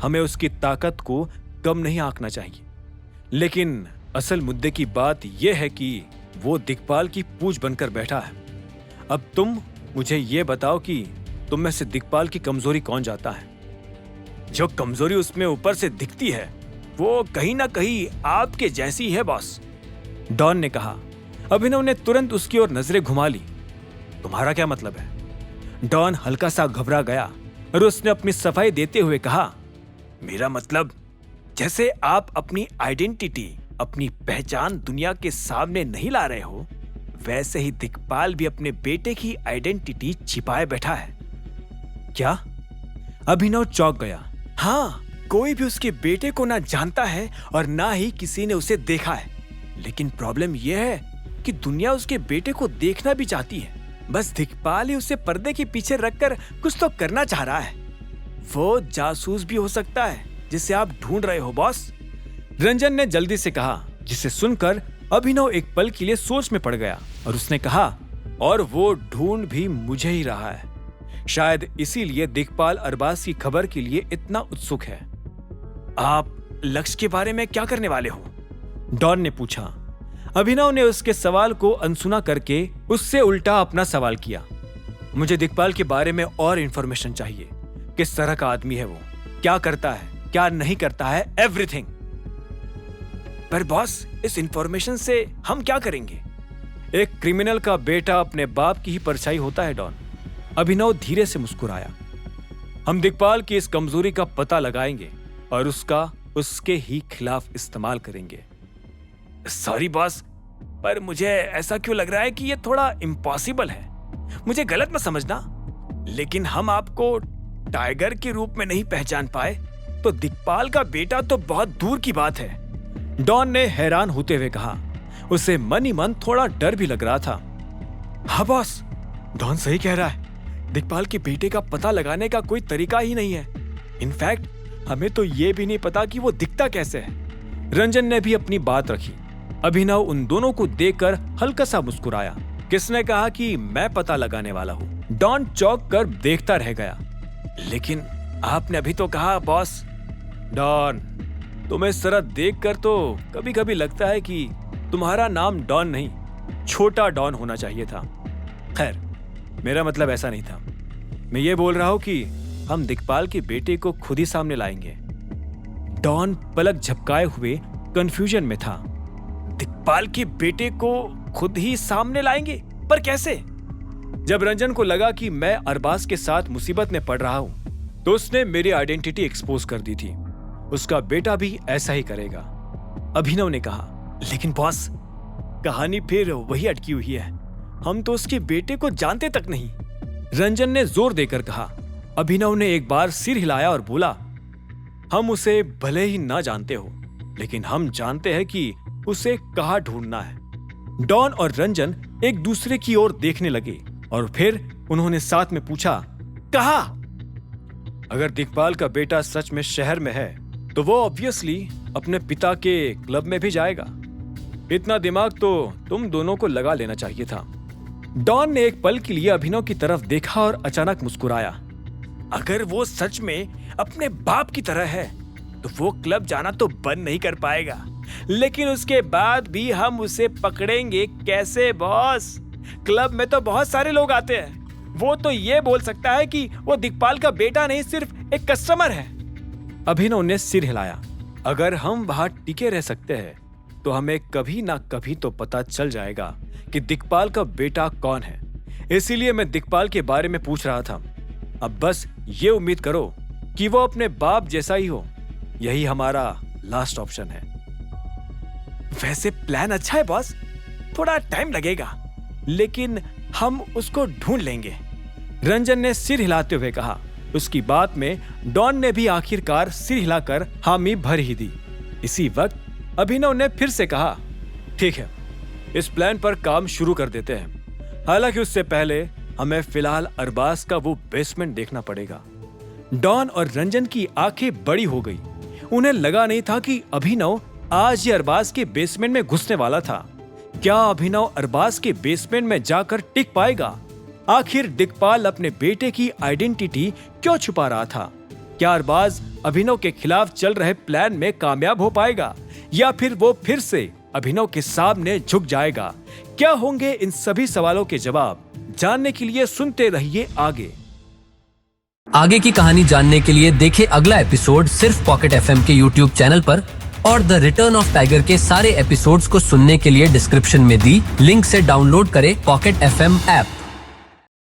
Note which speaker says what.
Speaker 1: हमें उसकी ताकत को कम नहीं आंकना चाहिए। लेकिन असल मुद्दे की बात यह है कि वो दिक्पाल की पूंछ बनकर बैठा है। अब तुम मुझे ये बताओ कि तुम में से दिक्पाल की कमजोरी कौन जाता है? जो कमजोरी उसमें ऊपर से दिखती है वो कहीं ना कहीं आपके जैसी है बॉस, डॉन ने कहा। अभिनव ने तुरंत उसकी ओर नजरें घुमा ली। तुम्हारा क्या मतलब है? डॉन हल्का सा घबरा गया और उसने अपनी सफाई देते हुए कहा, मेरा मतलब जैसे आप अपनी आइडेंटिटी, अपनी पहचान दुनिया के सामने नहीं ला रहे हो, वैसे ही दिक्पाल भी अपने बेटे की आइडेंटिटी छिपाए बैठा है। क्या? अभिनव चौंक गया। हाँ, कोई भी उसके बेटे को ना जानता है और ना ही किसी ने उसे देखा है। लेकिन प्रॉब्लम यह है कि दुनिया उसके बेटे को देखना भी चाहती है। बस दिक्पाल ही उसे पर्दे के पीछे रखकर कुछ तो करना चाह रहा है। वो जासूस भी हो सकता है जिसे आप ढूंढ रहे हो बॉस, रंजन ने जल्दी से कहा, जिसे सुनकर अभिनव एक पल के लिए सोच में पड़ गया और उसने कहा, और वो ढूंढ भी मुझे ही रहा है। शायद इसीलिए दिक्पाल अरबाज की खबर के लिए इतना उत्सुक है। आप लक्ष्य के बारे में क्या करने वाले हो? डॉन ने पूछा। अभिनव ने उसके सवाल को अनसुना करके उससे उल्टा अपना सवाल किया। मुझे दिक्पाल के बारे में और इंफॉर्मेशन चाहिए। किस तरह का आदमी है वो, क्या करता है, क्या नहीं करता है, एवरीथिंग। पर बॉस, इस इंफॉर्मेशन से हम क्या करेंगे? एक क्रिमिनल का बेटा अपने बाप की ही परछाई होता है डॉन, अभिनव धीरे से मुस्कुराया। हम दिक्पाल की इस कमजोरी का पता लगाएंगे और उसका उसके ही खिलाफ इस्तेमाल करेंगे। सॉरी बॉस, पर मुझे ऐसा क्यों लग रहा है कि ये थोड़ा इम्पॉसिबल है। मुझे गलत मत समझना, लेकिन हम आपको टाइगर के रूप में नहीं पहचान पाए तो दिक्पाल का बेटा तो बहुत दूर की बात है, डॉन ने हैरान होते हुए कहा। उसे मन ही मन थोड़ा डर भी लग रहा था। हाँ बॉस, डॉन सही कह रहा है। दिक्पाल के बेटे का पता लगाने का कोई तरीका ही नहीं है। इनफैक्ट हमें तो ये भी नहीं पता कि वो दिखता कैसे है। रंजन ने भी अपनी बात रखी। अभिनव उन दोनों को देखकर हल्का सा मुस्कुराया। किसने कहा कि मैं पता लगाने वाला हूँ? डॉन चौंक कर देखता रह गया। लेकिन आपने अभी तो कहा बॉस। डॉन, तुम्हें इस तरह देखकर तो कभी कभी लगता है कि तुम्हारा नाम डॉन नहीं, छोटा डॉन होना चाहिए था। खैर, मेरा मतलब ऐसा नहीं था। मैं ये बोल रहा हूं कि हम दिक्पाल के बेटे को खुद ही सामने लाएंगे। डॉन पलक झपकाए हुए कंफ्यूजन में था। दिक्पाल के बेटे को खुद ही सामने लाएंगे? पर कैसे? जब रंजन को लगा कि मैं अरबाज के साथ मुसीबत में पड़ रहा हूं तो उसने मेरी आइडेंटिटी एक्सपोज कर दी थी। उसका बेटा भी ऐसा ही करेगा, अभिनव ने कहा। लेकिन बॉस, कहानी फिर वही अटकी हुई है। हम तो उसके बेटे को जानते तक नहीं, रंजन ने जोर देकर कहा। अभिनव ने एक बार सिर हिलाया और बोला, हम उसे भले ही ना जानते हो, लेकिन हम जानते हैं कि उसे कहां ढूंढना है। डॉन और रंजन एक दूसरे की ओर देखने लगे और फिर उन्होंने साथ में पूछा, कहा? अगर दिक्पाल का बेटा सच में शहर में है तो वो ऑब्वियसली अपने पिता के क्लब में भी जाएगा। इतना दिमाग तो तुम दोनों को लगा लेना चाहिए था। डॉन ने एक पल के लिए अभिनव की तरफ देखा और अचानक मुस्कुराया। अगर वो सच में अपने बाप की तरह है तो वो क्लब जाना तो बंद नहीं कर पाएगा, लेकिन उसके बाद भी हम उसे पकड़ेंगे कैसे बॉस? क्लब में तो बहुत सारे लोग आते हैं। वो तो ये बोल सकता है कि वो दिक्पाल का बेटा नहीं, सिर्फ एक कस्टमर है। अभिनव ने सिर हिलाया। अगर हम वहां टिके रह सकते हैं तो हमें कभी ना कभी तो पता चल जाएगा कि दिक्पाल का बेटा कौन है। इसीलिए मैं दिक्पाल के बारे में पूछ रहा था। अब बस ये उम्मीद करो कि वो अपने बाप जैसा ही हो। यही हमारा लास्ट ऑप्शन है। वैसे प्लान अच्छा है बॉस, थोड़ा टाइम लगेगा, लेकिन हम उसको ढूंढ लेंगे, रंजन ने सिर हिलाते हुए कहा। उसकी बात में डॉन ने भी आखिरकार सिर हिलाकर हामी भर ही दी। इसी वक्त अभिनव ने फिर से कहा, ठीक है, इस प्लान पर काम शुरू कर देते हैं। हालांकि उससे पहले हमें फिलहाल अरबाज का वो बेसमेंट देखना पड़ेगा। डॉन और रंजन की आंखें बड़ी हो गई। उन्हें लगा नहीं था कि अभिनव आज ही अरबाज के बेसमेंट में घुसने वाला था। क्या अभिनव अरबाज के बेसमेंट में जाकर टिक पाएगा? आखिर दिक्पाल अपने बेटे की आइडेंटिटी क्यों छुपा रहा था? क्या अरबाज अभिनव के खिलाफ चल रहे प्लान में कामयाब हो पाएगा या फिर वो फिर से अभिनव के सामने झुक जाएगा? क्या होंगे इन सभी सवालों के जवाब? जानने के लिए सुनते रहिए
Speaker 2: आगे की कहानी जानने के लिए देखें अगला एपिसोड सिर्फ पॉकेट एफएम के यूट्यूब चैनल पर, और द रिटर्न ऑफ टाइगर के सारे एपिसोड्स को सुनने के लिए डिस्क्रिप्शन में दी लिंक से डाउनलोड करें पॉकेट एफएम ऐप।